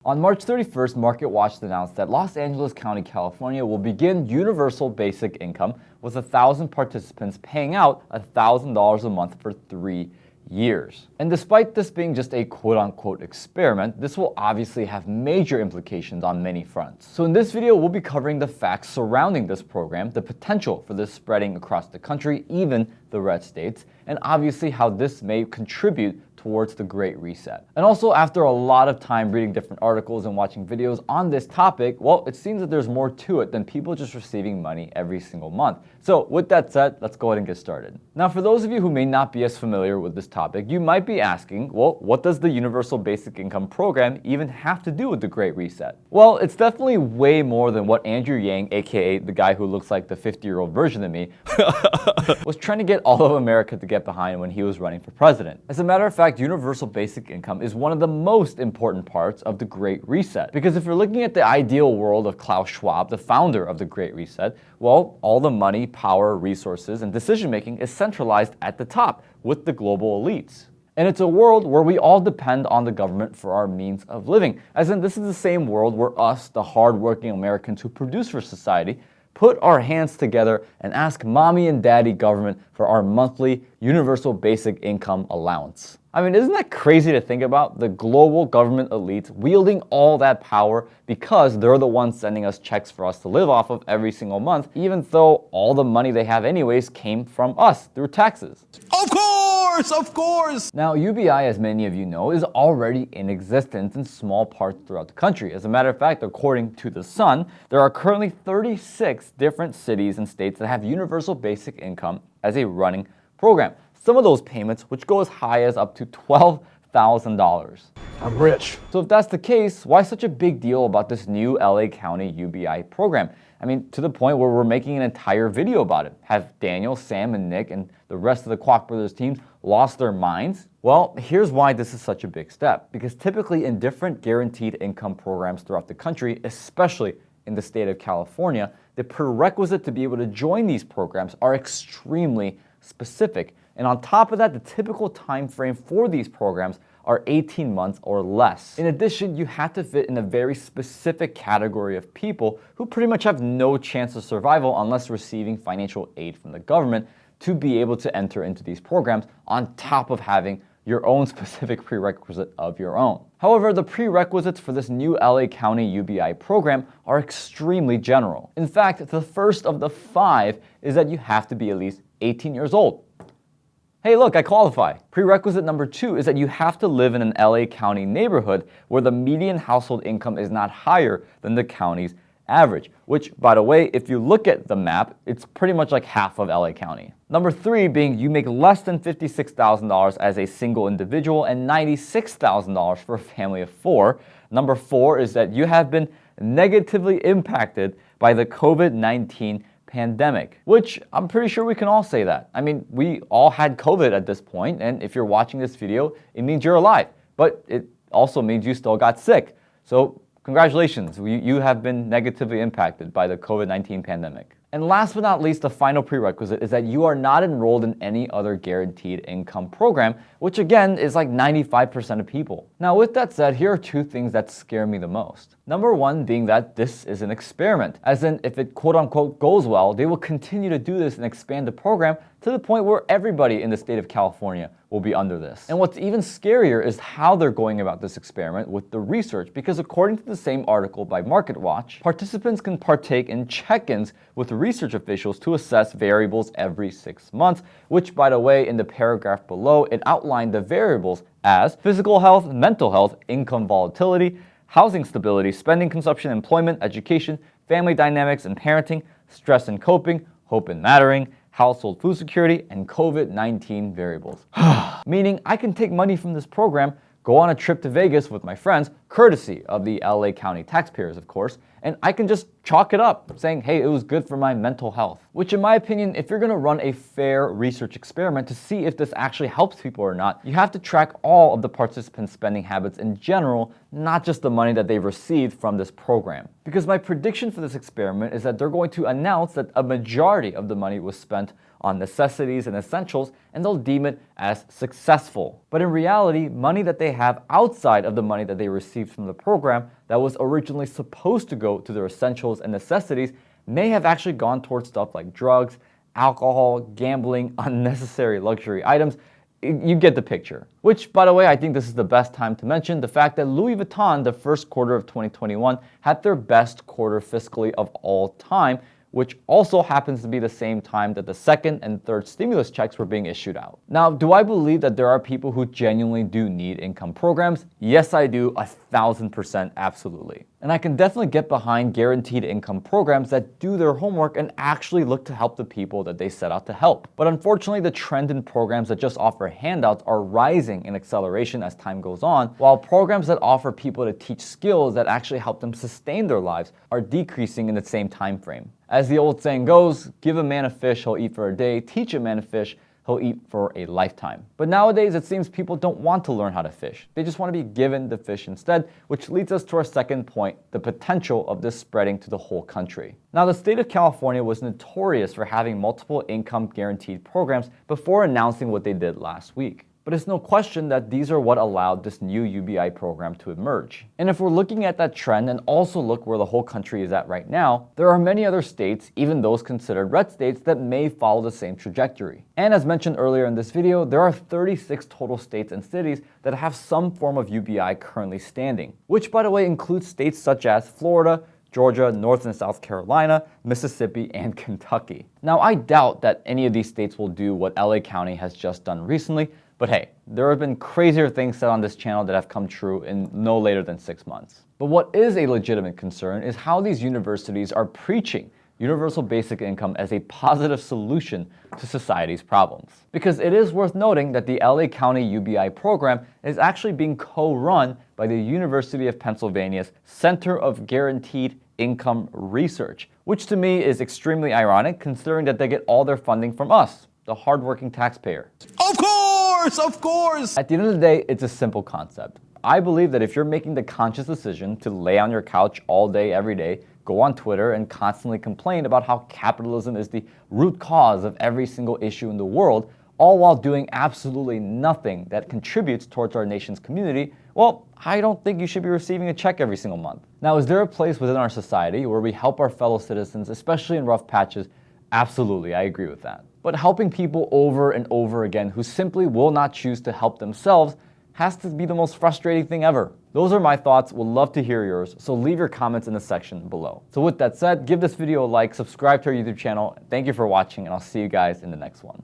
On March 31st, MarketWatch announced that Los Angeles County, California will begin universal basic income with 1,000 participants paying out $1,000 a month for 3 years. And despite this being just a quote-unquote experiment, this will obviously have major implications on many fronts. So in this video, we'll be covering the facts surrounding this program, the potential for this spreading across the country, even the red states, and obviously how this may contribute towards the Great Reset. And also, after a lot of time reading different articles and watching videos on this topic, well, it seems that there's more to it than people just receiving money every single month. So with that said, let's go ahead and get started. Now, for those of you who may not be as familiar with this topic, you might be asking, well, what does the Universal Basic Income Program even have to do with the Great Reset? Well, it's definitely way more than what Andrew Yang, aka the guy who looks like the 50-year-old version of me, was trying to get all of America to get behind when he was running for president. As a matter of fact, universal basic income is one of the most important parts of the Great Reset. Because if you're looking at the ideal world of Klaus Schwab, the founder of the Great Reset, well, all the money, power, resources, and decision-making is centralized at the top with the global elites. And it's a world where we all depend on the government for our means of living. As in, this is the same world where us, the hard-working Americans who produce for society, put our hands together and ask mommy and daddy government for our monthly universal basic income allowance. I mean, isn't that crazy to think about? The global government elites wielding all that power because they're the ones sending us checks for us to live off of every single month, even though all the money they have anyways came from us through taxes. Of course! Now, UBI, as many of you know, is already in existence in small parts throughout the country. As a matter of fact, according to The Sun, there are currently 36 different cities and states that have universal basic income as a running program. Some of those payments, which go as high as up to $12,000. I'm rich. So if that's the case, why such a big deal about this new LA County UBI program? I mean, to the point where we're making an entire video about it. Have Daniel, Sam, and Nick, and the rest of the Kwok Brothers teams lost their minds? Well, here's why this is such a big step. Because typically in different guaranteed income programs throughout the country, especially in the state of California, the prerequisite to be able to join these programs are extremely specific. And on top of that, the typical time frame for these programs are 18 months or less. In addition, you have to fit in a very specific category of people who pretty much have no chance of survival unless receiving financial aid from the government to be able to enter into these programs on top of having your own specific prerequisite of your own. However, the prerequisites for this new LA County UBI program are extremely general. In fact, the first of the 5 is that you have to be at least 18 years old. Hey, look, I qualify. Prerequisite number 2 is that you have to live in an LA County neighborhood where the median household income is not higher than the county's average, which, by the way, if you look at the map, it's pretty much like half of LA County. Number 3 being you make less than $56,000 as a single individual and $96,000 for a family of 4. Number 4 is that you have been negatively impacted by the COVID-19 pandemic, which I'm pretty sure we can all say that. I mean, we all had COVID at this point, and if you're watching this video, it means you're alive, but it also means you still got sick. So congratulations, you have been negatively impacted by the COVID-19 pandemic. And last but not least, the final prerequisite is that you are not enrolled in any other guaranteed income program, which again is like 95% of people. Now, with that said, here are 2 things that scare me the most. Number 1 being that this is an experiment, as in if it quote unquote goes well, they will continue to do this and expand the program to the point where everybody in the state of California will be under this. And what's even scarier is how they're going about this experiment with the research, because according to the same article by MarketWatch, participants can partake in check-ins with research officials to assess variables every 6 months, which, by the way, in the paragraph below, it outlined the variables as physical health, mental health, income volatility, housing stability, spending, consumption, employment, education, family dynamics and parenting, stress and coping, hope and mattering, household food security, and COVID-19 variables. Meaning I can take money from this program, go on a trip to Vegas with my friends, courtesy of the LA County taxpayers, of course, and I can just chalk it up saying, hey, it was good for my mental health. Which in my opinion, if you're gonna run a fair research experiment to see if this actually helps people or not, you have to track all of the participants' spending habits in general, not just the money that they received from this program. Because my prediction for this experiment is that they're going to announce that a majority of the money was spent on necessities and essentials, and they'll deem it as successful. But in reality, money that they have outside of the money that they received from the program that was originally supposed to go to their essentials and necessities may have actually gone towards stuff like drugs, alcohol, gambling, unnecessary luxury items. You get the picture. Which, by the way, I think this is the best time to mention the fact that Louis Vuitton, the first quarter of 2021, had their best quarter fiscally of all time, which also happens to be the same time that the second and third stimulus checks were being issued out. Now, do I believe that there are people who genuinely do need income programs? Yes, I do, 1,000% absolutely. And I can definitely get behind guaranteed income programs that do their homework and actually look to help the people that they set out to help. But unfortunately, the trend in programs that just offer handouts are rising in acceleration as time goes on, while programs that offer people to teach skills that actually help them sustain their lives are decreasing in the same time frame. As the old saying goes, give a man a fish, he'll eat for a day. Teach a man to fish, he'll eat for a lifetime. But nowadays, it seems people don't want to learn how to fish. They just want to be given the fish instead, which leads us to our second point, the potential of this spreading to the whole country. Now, the state of California was notorious for having multiple income guaranteed programs before announcing what they did last week. But it's no question that these are what allowed this new UBI program to emerge. And if we're looking at that trend and also look where the whole country is at right now, there are many other states, even those considered red states, that may follow the same trajectory. And as mentioned earlier in this video, there are 36 total states and cities that have some form of UBI currently standing, which by the way includes states such as Florida, Georgia, North and South Carolina, Mississippi, and Kentucky. Now, I doubt that any of these states will do what LA County has just done recently, but hey, there have been crazier things said on this channel that have come true in no later than 6 months. But what is a legitimate concern is how these universities are preaching universal basic income as a positive solution to society's problems. Because it is worth noting that the LA County UBI program is actually being co-run by the University of Pennsylvania's Center of Guaranteed Income Research, which to me is extremely ironic considering that they get all their funding from us, the hardworking taxpayer. Of course! At the end of the day, it's a simple concept. I believe that if you're making the conscious decision to lay on your couch all day, every day, go on Twitter and constantly complain about how capitalism is the root cause of every single issue in the world, all while doing absolutely nothing that contributes towards our nation's community, well, I don't think you should be receiving a check every single month. Now, is there a place within our society where we help our fellow citizens, especially in rough patches? Absolutely, I agree with that. But helping people over and over again who simply will not choose to help themselves has to be the most frustrating thing ever. Those are my thoughts. Would love to hear yours, so leave your comments in the section below. So with that said, give this video a like, subscribe to our YouTube channel. Thank you for watching, and I'll see you guys in the next one.